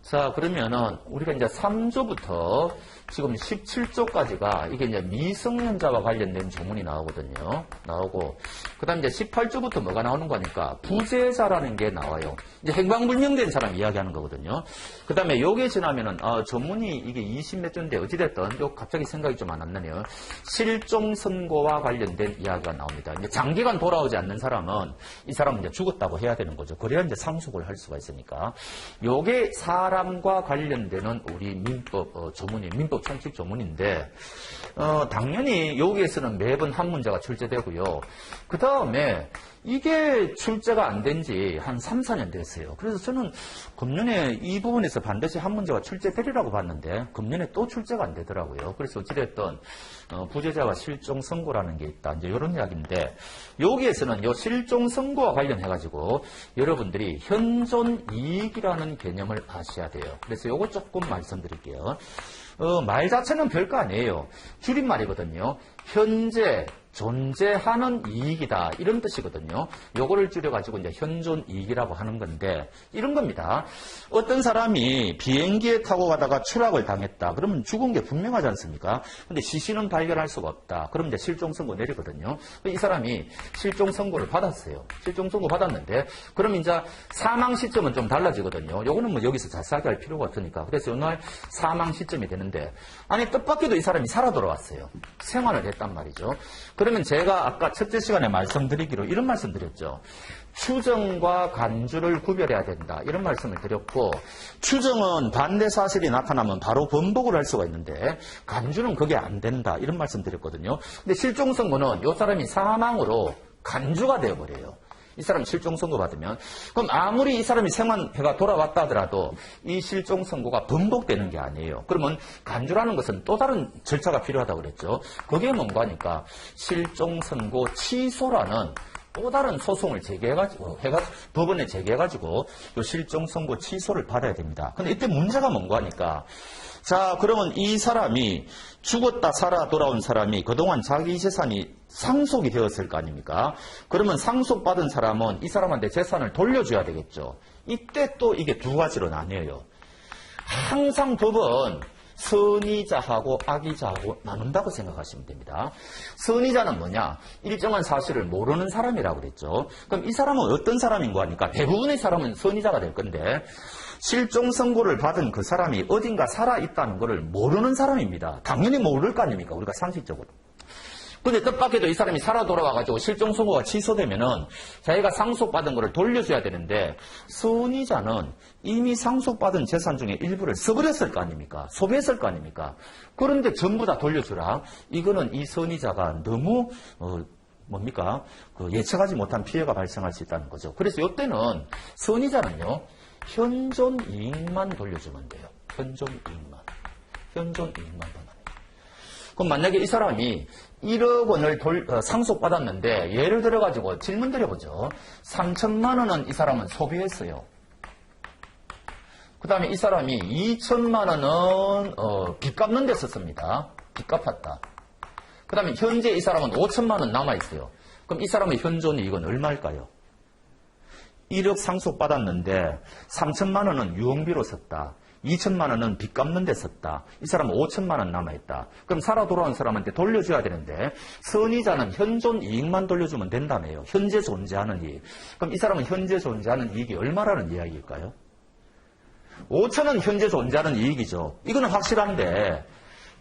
자, 그러면은 우리가 이제 3조부터 지금 17조까지가 이게 이제 미성년자와 관련된 조문이 나오거든요. 나오고, 그 다음 이제 18조부터 뭐가 나오는 거니까 부재자라는 게 나와요. 이제 행방불명된 사람 이야기하는 거거든요. 그 다음에 요게 지나면은, 조문이 이게 20몇 조인데 어찌됐든, 요 갑자기 생각이 좀 안 나네요. 실종 선고와 관련된 이야기가 나옵니다. 이제 장기간 돌아오지 않는 사람은 이 사람은 이제 죽었다고 해야 되는 거죠. 그래야 이제 상속을 할 수가 있으니까. 요게 사람과 관련되는 우리 민법 조문이 민법 총칙 조문인데 당연히 여기에서는 매번 한 문제가 출제되고요. 그 다음에 이게 출제가 안 된 지 한 3, 4년 됐어요. 그래서 저는 금년에 이 부분에서 반드시 한 문제가 출제되리라고 봤는데 금년에 또 출제가 안 되더라고요. 그래서 어찌됐든 부재자와 실종 선고라는 게 있다. 이제 이런 이야기인데 여기에서는 요 실종 선고와 관련해가지고 여러분들이 현존 이익이라는 개념을 아셔야 돼요. 그래서 요거 조금 말씀드릴게요. 말 자체는 별거 아니에요. 줄임말이거든요. 현재 존재하는 이익이다 이런 뜻이거든요. 요거를 줄여가지고 이제 현존 이익이라고 하는 건데 이런 겁니다. 어떤 사람이 비행기에 타고 가다가 추락을 당했다. 그러면 죽은 게 분명하지 않습니까? 근데 시신은 발견할 수가 없다. 그럼 이제 실종 선고 내리거든요. 이 사람이 실종 선고를 받았어요. 실종 선고 받았는데 그럼 이제 사망 시점은 좀 달라지거든요. 요거는 뭐 여기서 자세하게 할 필요가 없으니까. 그래서 오늘 사망 시점이 되는데 아니 뜻밖에도 이 사람이 살아 돌아왔어요. 생활을 했단 말이죠. 그러면 제가 아까 첫째 시간에 말씀드리기로 이런 말씀 드렸죠. 추정과 간주를 구별해야 된다. 이런 말씀을 드렸고 추정은 반대 사실이 나타나면 바로 번복을 할 수가 있는데 간주는 그게 안 된다. 이런 말씀 드렸거든요. 근데 실종 선고는 이 사람이 사망으로 간주가 되어버려요. 이 사람 실종 선고 받으면 그럼 아무리 이 사람이 생환해가 돌아왔다 하더라도 이 실종 선고가 번복되는 게 아니에요. 그러면 간주라는 것은 또 다른 절차가 필요하다고 그랬죠. 그게 뭔가 하니까 실종 선고 취소라는 또 다른 소송을 제기해가지고 법원에 제기해가지고 이 실종 선고 취소를 받아야 됩니다. 근데 이때 문제가 뭔가 하니까 자, 그러면 이 사람이 죽었다 살아 돌아온 사람이 그동안 자기 재산이 상속이 되었을 거 아닙니까? 그러면 상속받은 사람은 이 사람한테 재산을 돌려줘야 되겠죠. 이때 또 이게 두 가지로 나뉘어요. 항상 법은 선의자하고 악의자하고 나눈다고 생각하시면 됩니다. 선의자는 뭐냐? 일정한 사실을 모르는 사람이라고 그랬죠. 그럼 이 사람은 어떤 사람인가 하니까 대부분의 사람은 선의자가 될 건데 실종 선고를 받은 그 사람이 어딘가 살아있다는 것을 모르는 사람입니다. 당연히 모를 거 아닙니까? 우리가 상식적으로. 근데 뜻밖에도 이 사람이 살아 돌아와가지고 실종 선고가 취소되면은 자기가 상속받은 것을 돌려줘야 되는데 선의자는 이미 상속받은 재산 중에 일부를 써버렸을 거 아닙니까? 소비했을 거 아닙니까? 그런데 전부 다 돌려주라. 이거는 이 선의자가 너무 뭡니까? 예측하지 못한 피해가 발생할 수 있다는 거죠. 그래서 이때는 선의자는요. 현존 이익만 돌려주면 돼요. 현존 이익만. 현존 이익만 보면. 그럼 만약에 이 사람이 1억 원을 상속받았는데 예를 들어가지고 질문 드려보죠. 3천만 원은 이 사람은 소비했어요. 그 다음에 이 사람이 2천만 원은 빚 갚는 데 썼습니다. 빚 갚았다. 그 다음에 현재 이 사람은 5천만 원 남아있어요. 그럼 이 사람의 현존 이익은 얼마일까요? 1억 상속받았는데 3천만 원은 유흥비로 썼다. 2천만 원은 빚 갚는 데 썼다. 이 사람은 5천만 원 남아있다. 그럼 살아 돌아온 사람한테 돌려줘야 되는데 선의자는 현존 이익만 돌려주면 된다네요. 현재 존재하는 이익. 그럼 이 사람은 현재 존재하는 이익이 얼마라는 이야기일까요? 5천은 현재 존재하는 이익이죠. 이거는 확실한데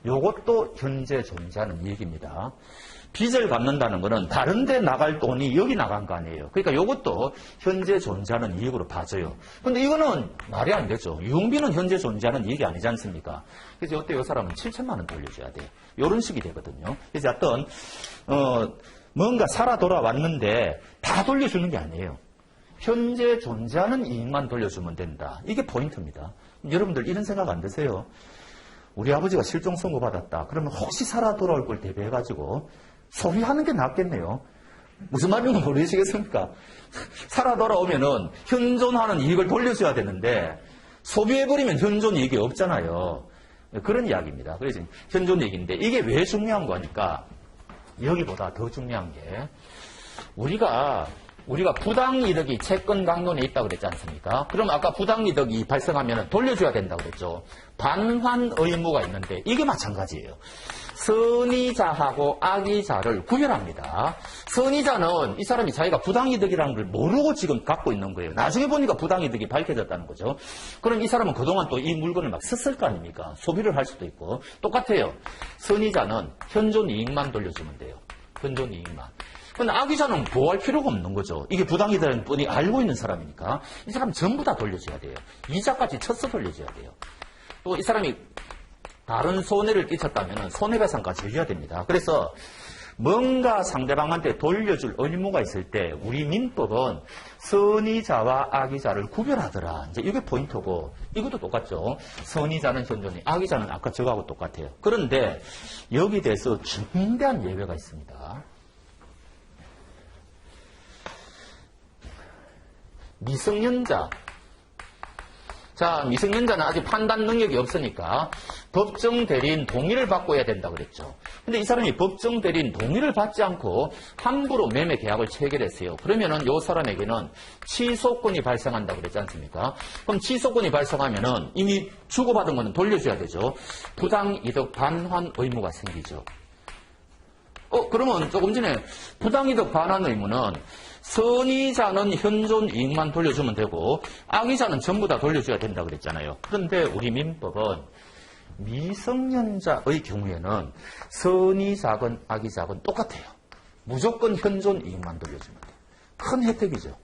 이것도 현재 존재하는 이익입니다. 빚을 갚는다는 것은 다른 데 나갈 돈이 여기 나간 거 아니에요. 그러니까 이것도 현재 존재하는 이익으로 봐줘요. 근데 이거는 말이 안 되죠. 유흥비는 현재 존재하는 이익이 아니지 않습니까? 그래서 이때 이 사람은 7천만 원 돌려줘야 돼요. 이런 식이 되거든요. 그래서 어떤 뭔가 살아 돌아왔는데 다 돌려주는 게 아니에요. 현재 존재하는 이익만 돌려주면 된다. 이게 포인트입니다. 여러분들 이런 생각 안 드세요? 우리 아버지가 실종 선고 받았다. 그러면 혹시 살아 돌아올 걸 대비해가지고 소비하는 게 낫겠네요. 무슨 말인지 모르시겠습니까? 살아 돌아오면은 현존하는 이익을 돌려줘야 되는데 소비해버리면 현존 이익이 없잖아요. 그런 이야기입니다. 그래서 현존 이익인데 이게 왜 중요한 거니까 여기보다 더 중요한 게 우리가 우리가 부당이득이 채권 강론에 있다고 그랬지 않습니까? 그럼 아까 부당이득이 발생하면 돌려줘야 된다고 그랬죠. 반환 의무가 있는데 이게 마찬가지예요. 선의자하고 악의자를 구별합니다. 선의자는 이 사람이 자기가 부당이득이라는 걸 모르고 지금 갖고 있는 거예요. 나중에 보니까 부당이득이 밝혀졌다는 거죠. 그럼 이 사람은 그동안 또 이 물건을 막 썼을 거 아닙니까? 소비를 할 수도 있고. 똑같아요. 선의자는 현존 이익만 돌려주면 돼요. 현존 이익만. 근데 악의자는 보호할 필요가 없는 거죠. 이게 부당이득인 뻔히 알고 있는 사람이니까 이 사람 전부 다 돌려줘야 돼요. 이자까지 쳐서 돌려줘야 돼요. 또 이 사람이 다른 손해를 끼쳤다면 손해배상까지 해줘야 됩니다. 그래서 뭔가 상대방한테 돌려줄 의무가 있을 때 우리 민법은 선의자와 악의자를 구별하더라. 이제 이게 포인트고 이것도 똑같죠. 선의자는 현존이, 악의자는 아까 저거하고 똑같아요. 그런데 여기 대해서 중대한 예외가 있습니다. 미성년자. 자, 미성년자는 아직 판단 능력이 없으니까 법정 대리인 동의를 받고 해야 된다 그랬죠. 근데 이 사람이 법정 대리인 동의를 받지 않고 함부로 매매 계약을 체결했어요. 그러면은 이 사람에게는 취소권이 발생한다 그랬지 않습니까? 그럼 취소권이 발생하면은 이미 주고받은 거는 돌려줘야 되죠. 부당이득 반환 의무가 생기죠. 그러면 조금 전에 부당이득 반환 의무는 선의자는 현존 이익만 돌려주면 되고 악의자는 전부 다 돌려줘야 된다 그랬잖아요. 그런데 우리 민법은 미성년자의 경우에는 선의자건 악의자건 똑같아요. 무조건 현존 이익만 돌려주면 돼요. 큰 혜택이죠.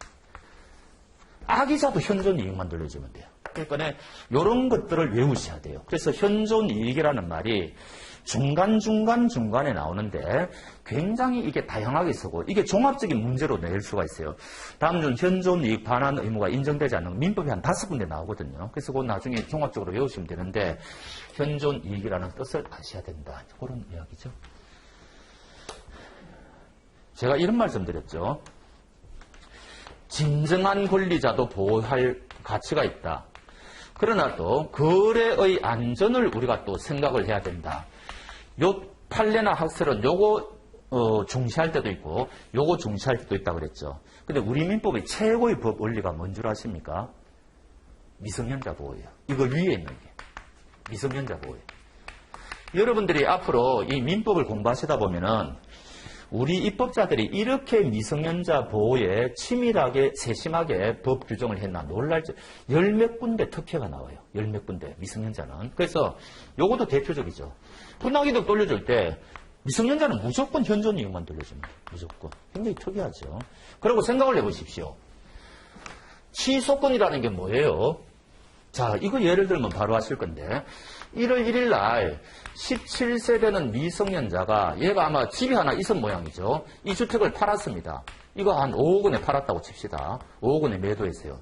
악의자도 현존 이익만 돌려주면 돼요. 그러니까 이런 것들을 외우셔야 돼요. 그래서 현존 이익이라는 말이 중간에 나오는데 굉장히 이게 다양하게 쓰고 이게 종합적인 문제로 낼 수가 있어요. 다음 중 현존 이익 반환 의무가 인정되지 않는 민법이 한 5군데 나오거든요. 그래서 그건 나중에 종합적으로 외우시면 되는데 현존 이익이라는 뜻을 아셔야 된다. 그런 이야기죠. 제가 이런 말씀 드렸죠. 진정한 권리자도 보호할 가치가 있다. 그러나 또 거래의 안전을 우리가 또 생각을 해야 된다. 요 판례나 학설은 요거 중시할 때도 있고 요거 중시할 때도 있다고 그랬죠. 근데 우리 민법의 최고의 법 원리가 뭔 줄 아십니까? 미성년자 보호예요. 이거 위에 있는 게 미성년자 보호예요. 여러분들이 앞으로 이 민법을 공부하시다 보면은 우리 입법자들이 이렇게 미성년자 보호에 치밀하게 세심하게 법 규정을 했나 놀랄지 열 몇 군데 특혜가 나와요. 열 몇 군데 미성년자는. 그래서 요것도 대표적이죠. 부당이득 돌려줄 때 미성년자는 무조건 현존 이익만 돌려줍니다. 무조건. 굉장히 특이하죠. 그리고 생각을 해보십시오. 취소권이라는 게 뭐예요? 자, 이거 예를 들면 바로 하실 건데 1월 1일 날 17세 되는 미성년자가 얘가 아마 집이 하나 있은 모양이죠. 이 주택을 팔았습니다. 이거 한 5억 원에 팔았다고 칩시다. 5억 원에 매도했어요.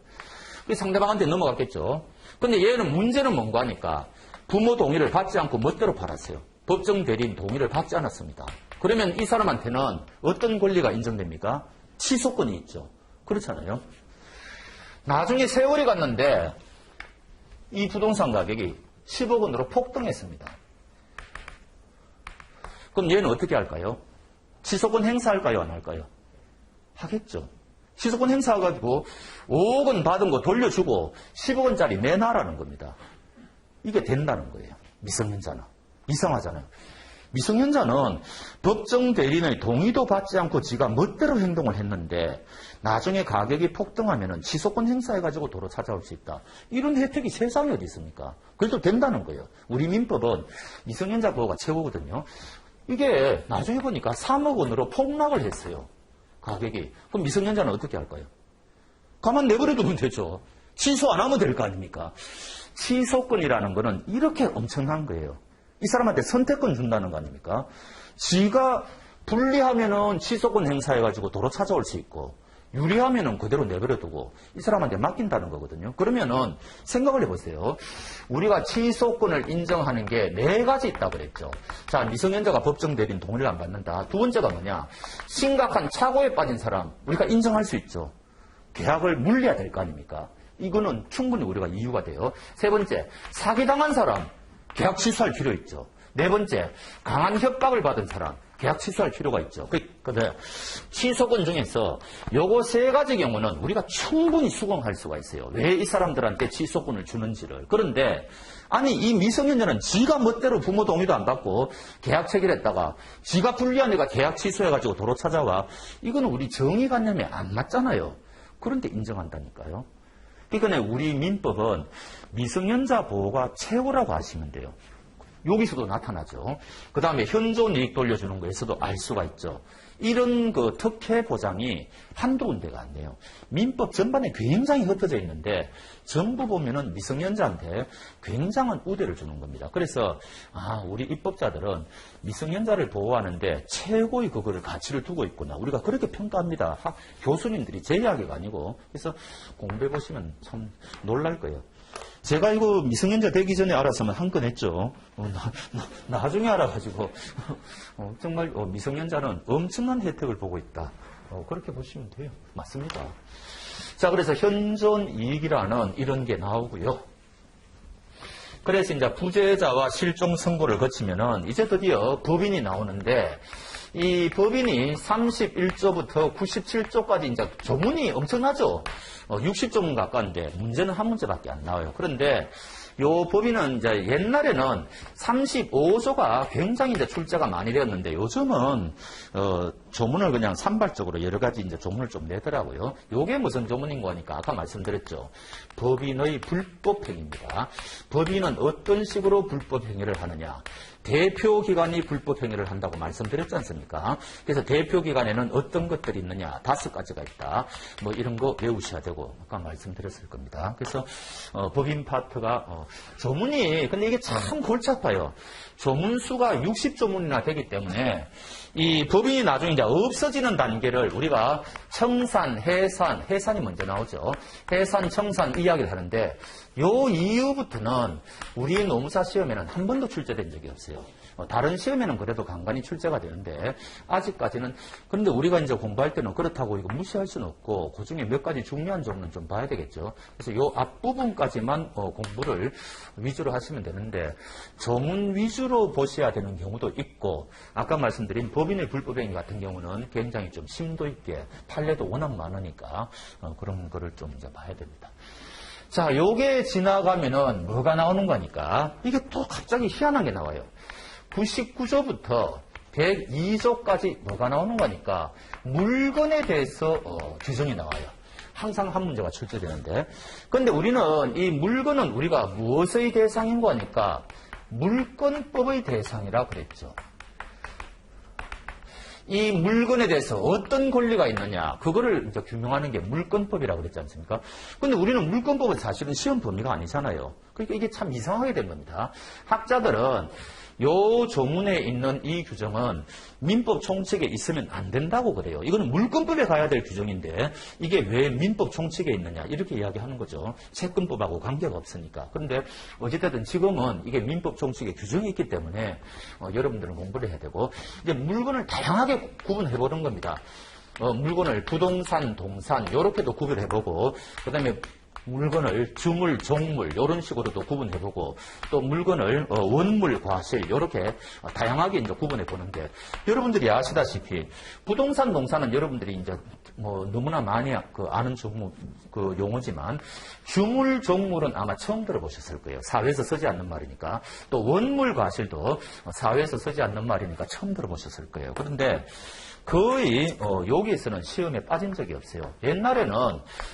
상대방한테 넘어갔겠죠. 근데 얘는 문제는 뭔가 하니까 부모 동의를 받지 않고 멋대로 팔았어요. 법정 대리인 동의를 받지 않았습니다. 그러면 이 사람한테는 어떤 권리가 인정됩니까? 취소권이 있죠. 그렇잖아요. 나중에 세월이 갔는데 이 부동산 가격이 10억 원으로 폭등했습니다. 그럼 얘는 어떻게 할까요? 취소권 행사할까요? 안 할까요? 하겠죠. 취소권 행사해가지고 5억 원 받은 거 돌려주고 10억 원짜리 내놔라는 겁니다. 이게 된다는 거예요. 미성년자는. 이상하잖아요. 미성년자는 법정 대리인의 동의도 받지 않고 지가 멋대로 행동을 했는데 나중에 가격이 폭등하면 취소권 행사해가지고 도로 찾아올 수 있다. 이런 혜택이 세상에 어디 있습니까? 그래도 된다는 거예요. 우리 민법은 미성년자 보호가 최고거든요. 이게 나중에 보니까 3억 원으로 폭락을 했어요. 가격이. 그럼 미성년자는 어떻게 할까요? 가만 내버려 두면 되죠. 취소 안 하면 될 거 아닙니까? 취소권이라는 거는 이렇게 엄청난 거예요. 이 사람한테 선택권 준다는 거 아닙니까? 지가 불리하면은 취소권 행사해가지고 도로 찾아올 수 있고, 유리하면은 그대로 내버려두고 이 사람한테 맡긴다는 거거든요. 그러면은 생각을 해보세요. 우리가 취소권을 인정하는 게 4가지 있다고 그랬죠. 자, 미성년자가 법정 대리인 동의를 안 받는다. 두 번째가 뭐냐? 심각한 착오에 빠진 사람, 우리가 인정할 수 있죠. 계약을 물려야 될 거 아닙니까? 이거는 충분히 우리가 이유가 돼요. 세 번째, 사기당한 사람, 계약 취소할 필요 있죠. 네 번째, 강한 협박을 받은 사람, 계약 취소할 필요가 있죠. 근데 취소권 중에서 요거 세 가지 경우는 우리가 충분히 수긍할 수가 있어요. 왜 이 사람들한테 취소권을 주는지를. 그런데 아니 이 미성년자는 지가 멋대로 부모 동의도 안 받고 계약 체결했다가 지가 불리하니까 계약 취소해가지고 도로 찾아와. 이거는 우리 정의관념에 안 맞잖아요. 그런데 인정한다니까요. 그러니까 우리 민법은 미성년자 보호가 최고라고 하시면 돼요. 여기서도 나타나죠. 그 다음에 현존 이익 돌려주는 거에서도 알 수가 있죠. 이런 그 특혜 보장이 한두 군데가 안 돼요. 민법 전반에 굉장히 흩어져 있는데 전부 보면은 미성년자한테 굉장한 우대를 주는 겁니다. 그래서 우리 입법자들은 미성년자를 보호하는데 최고의 그거를 가치를 두고 있구나. 우리가 그렇게 평가합니다. 교수님들이 제 이야기가 아니고. 그래서 공부해 보시면 참 놀랄 거예요. 제가 이거 미성년자 되기 전에 알았으면 한 건 했죠. 나중에 알아가지고 정말 미성년자는 엄청난 혜택을 보고 있다. 그렇게 보시면 돼요. 맞습니다. 자, 그래서 현존 이익이라는 이런 게 나오고요. 그래서 이제 부재자와 실종 선고를 거치면은 이제 드디어 법인이 나오는데 이 법인이 31조부터 97조까지 이제 조문이 엄청나죠. 60조문 가까운데 문제는 한 문제밖에 안 나와요. 그런데 요 법인은 이제 옛날에는 35조가 굉장히 이제 출제가 많이 되었는데 요즘은 조문을 그냥 산발적으로 여러 가지 이제 조문을 좀 내더라고요. 요게 무슨 조문인 거니까 아까 말씀드렸죠. 법인의 불법행위입니다. 법인은 어떤 식으로 불법행위를 하느냐. 대표기관이 불법행위를 한다고 말씀드렸지 않습니까? 그래서 대표기관에는 어떤 것들이 있느냐. 5가지가 있다. 뭐 이런 거 외우셔야 되고 아까 말씀드렸을 겁니다. 그래서 법인 파트가 조문이 근데 이게 참 골치 아파요. 조문수가 60조문이나 되기 때문에 이 법인이 나중에 이제 없어지는 단계를 우리가 청산, 해산이 먼저 나오죠. 해산, 청산 이야기를 하는데 요 이후부터는 우리 노무사 시험에는 한 번도 출제된 적이 없어요. 다른 시험에는 그래도 간간히 출제가 되는데 아직까지는 그런데 우리가 이제 공부할 때는 그렇다고 이거 무시할 수는 없고 그 중에 몇 가지 중요한 점은 좀 봐야 되겠죠. 그래서 요 앞부분까지만 공부를 위주로 하시면 되는데 조문 위주로 보셔야 되는 경우도 있고 아까 말씀드린 법인의 불법행위 같은 경우는 굉장히 좀 심도 있게 판례도 워낙 많으니까 그런 거를 좀 이제 봐야 됩니다. 자, 요게 지나가면은 뭐가 나오는 거니까 이게 또 갑자기 희한한 게 나와요. 99조부터 102조까지 뭐가 나오는 거니까 물건에 대해서 규정이 나와요. 항상 한 문제가 출제되는데 그런데 우리는 이 물건은 우리가 무엇의 대상인 거니까 물건법의 대상이라 그랬죠. 이 물건에 대해서 어떤 권리가 있느냐 그거를 이제 규명하는 게 물건법이라고 그랬지 않습니까? 근데 우리는 물건법은 사실은 시험 범위가 아니잖아요. 그러니까 이게 참 이상하게 된 겁니다. 학자들은 요 조문에 있는 이 규정은 민법 총칙에 있으면 안 된다고 그래요. 이거는 물건법에 가야 될 규정인데 이게 왜 민법 총칙에 있느냐 이렇게 이야기하는 거죠. 채권법하고 관계가 없으니까. 그런데 어찌됐든 지금은 이게 민법 총칙에 규정이 있기 때문에 여러분들은 공부를 해야 되고 이제 물건을 다양하게 구분해보는 겁니다. 물건을 부동산, 동산 이렇게도 구별해보고 그 다음에 물건을 주물, 종물 이런 식으로도 구분해보고 또 물건을 원물, 과실 이렇게 다양하게 이제 구분해 보는데 여러분들이 아시다시피 부동산, 동산은 여러분들이 이제 뭐 너무나 많이 아는 그 용어지만 주물, 종물은 아마 처음 들어보셨을 거예요. 사회에서 쓰지 않는 말이니까 또 원물, 과실도 사회에서 쓰지 않는 말이니까 처음 들어보셨을 거예요. 그런데 거의 여기에서는 시험에 빠진 적이 없어요. 옛날에는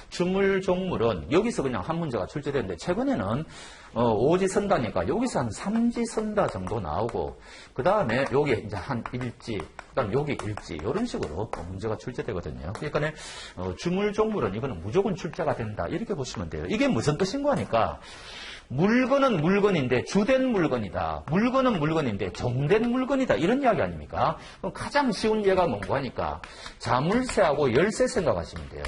주물, 종물은 여기서 그냥 한 문제가 출제되는데 최근에는 오지선다니까 여기서 한 3지선다 정도 나오고 그 다음에 여기 이제 한 일지, 그 다음에 여기 일지 이런 식으로 문제가 출제되거든요. 그러니까 주물, 종물은 이거는 무조건 출제가 된다 이렇게 보시면 돼요. 이게 무슨 뜻인 거니까 물건은 물건인데 주된 물건이다. 물건은 물건인데 종된 물건이다. 이런 이야기 아닙니까? 그럼 가장 쉬운 예가 뭔가 하니까 자물쇠하고 열쇠 생각하시면 돼요.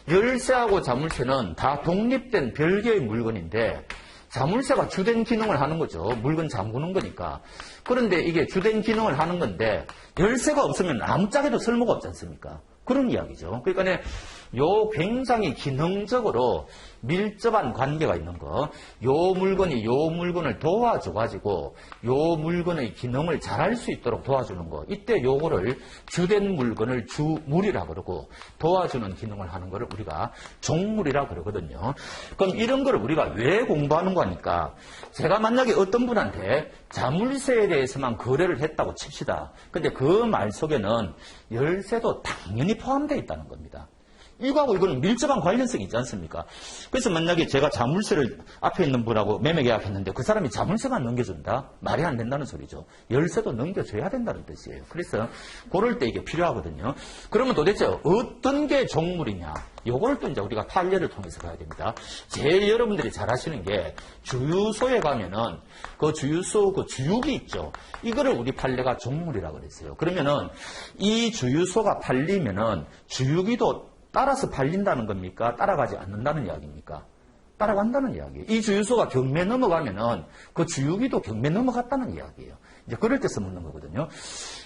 열쇠하고 자물쇠는 다 독립된 별개의 물건인데 자물쇠가 주된 기능을 하는 거죠. 물건 잠그는 거니까. 그런데 이게 주된 기능을 하는 건데 열쇠가 없으면 아무짝에도 쓸모가 없지 않습니까? 그런 이야기죠. 그러니까 요 굉장히 기능적으로 밀접한 관계가 있는 거, 요 물건이 요 물건을 도와줘가지고 요 물건의 기능을 잘할 수 있도록 도와주는 거, 이때 요거를 주된 물건을 주물이라 그러고 도와주는 기능을 하는 거를 우리가 종물이라 그러거든요. 그럼 이런 거를 우리가 왜 공부하는 거니까, 제가 만약에 어떤 분한테 자물쇠에 대해서만 거래를 했다고 칩시다. 근데 그 말 속에는 열쇠도 당연히 포함되어 있다는 겁니다. 이거하고 이거는 밀접한 관련성이 있지 않습니까? 그래서 만약에 제가 자물쇠를 앞에 있는 분하고 매매 계약했는데 그 사람이 자물쇠만 넘겨준다? 말이 안 된다는 소리죠. 열쇠도 넘겨줘야 된다는 뜻이에요. 그래서 그럴 때 이게 필요하거든요. 그러면 도대체 어떤 게 종물이냐? 요걸 또 이제 우리가 판례를 통해서 가야 됩니다. 제일 여러분들이 잘 아시는 게 주유소에 가면은 그 주유소 그 주유기 있죠. 이거를 우리 판례가 종물이라고 그랬어요. 그러면은 이 주유소가 팔리면은 주유기도 따라서 팔린다는 겁니까? 따라가지 않는다는 이야기입니까? 따라간다는 이야기예요. 이 주유소가 경매 넘어가면은 그 주유기도 경매 넘어갔다는 이야기예요. 이제 그럴 때 써먹는 거거든요.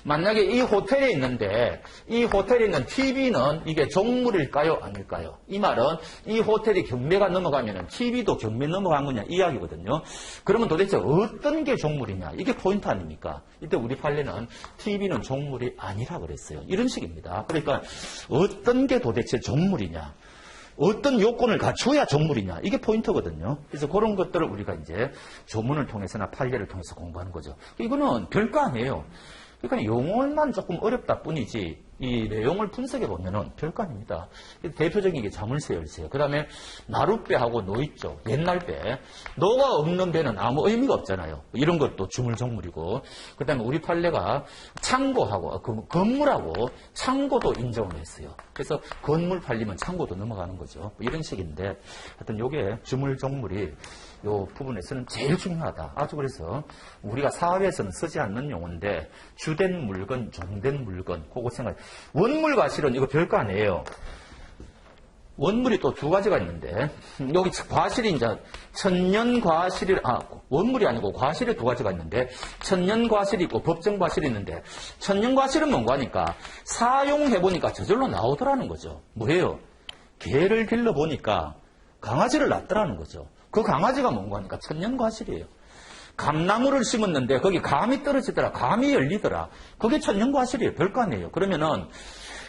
만약에 이 호텔에 있는데 이 호텔에 있는 TV는 이게 종물일까요? 아닐까요? 이 말은 이 호텔이 경매가 넘어가면은 TV도 경매 넘어간 거냐 이 이야기거든요. 그러면 도대체 어떤 게 종물이냐? 이게 포인트 아닙니까? 이때 우리 판례는 TV는 종물이 아니라 그랬어요. 이런 식입니다. 그러니까 어떤 게 도대체 종물이냐? 어떤 요건을 갖춰야 종물이냐? 이게 포인트거든요. 그래서 그런 것들을 우리가 이제 조문을 통해서나 판례를 통해서 공부하는 거죠. 이거는 별거 아니에요. 그러니까 용어만 조금 어렵다 뿐이지 이 내용을 분석해 보면은 별거 아닙니다. 대표적인 게 자물쇠 열쇠. 그 다음에 나룻배하고 노 있죠. 옛날 배. 노가 없는 배는 아무 의미가 없잖아요. 이런 것도 주물종물이고. 그 다음에 우리 판례가 창고하고 건물하고 창고도 인정을 했어요. 그래서 건물 팔리면 창고도 넘어가는 거죠. 이런 식인데 하여튼 요게 주물종물이 요 부분에서는 제일 중요하다. 아주 그래서 우리가 사업에서는 쓰지 않는 용어인데 주된 물건, 종된 물건, 그거 생각. 원물 과실은 이거 별거 아니에요. 원물이 또 두 가지가 있는데 여기 과실이 이제 천년 과실이 원물이 아니고 과실이 두 가지가 있는데 천년 과실이 있고 법정 과실이 있는데 천년 과실은 뭔가 하니까 사용해 보니까 저절로 나오더라는 거죠. 뭐예요? 개를 길러 보니까 강아지를 낳더라는 거죠. 그 강아지가 뭔가 하니까 천년과실이에요. 감나무를 심었는데 거기 감이 떨어지더라. 감이 열리더라. 그게 천년과실이에요. 별거 아니에요. 그러면은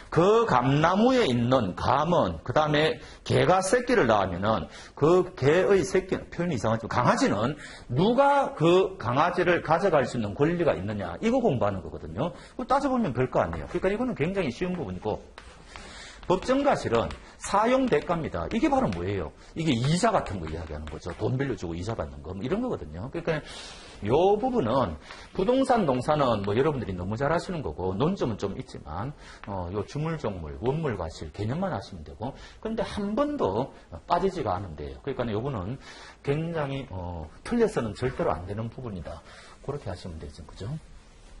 그 감나무에 있는 감은 그 다음에 개가 새끼를 낳으면은 그 개의 새끼, 표현이 이상하지만 강아지는 누가 그 강아지를 가져갈 수 있는 권리가 있느냐. 이거 공부하는 거거든요. 따져보면 별거 아니에요. 그러니까 이거는 굉장히 쉬운 부분이고 법정과실은 사용 대가입니다. 이게 바로 뭐예요? 이게 이자 같은 거 이야기하는 거죠. 돈 빌려주고 이자 받는 거, 뭐 이런 거거든요. 그러니까 요 부분은 부동산 농사는 뭐 여러분들이 너무 잘 하시는 거고 논점은 좀 있지만 요 주물종물, 원물과실 개념만 하시면 되고 그런데 한 번도 빠지지가 않은데요. 그러니까 요거는 굉장히 틀려서는 절대로 안 되는 부분이다. 그렇게 하시면 되죠, 그죠?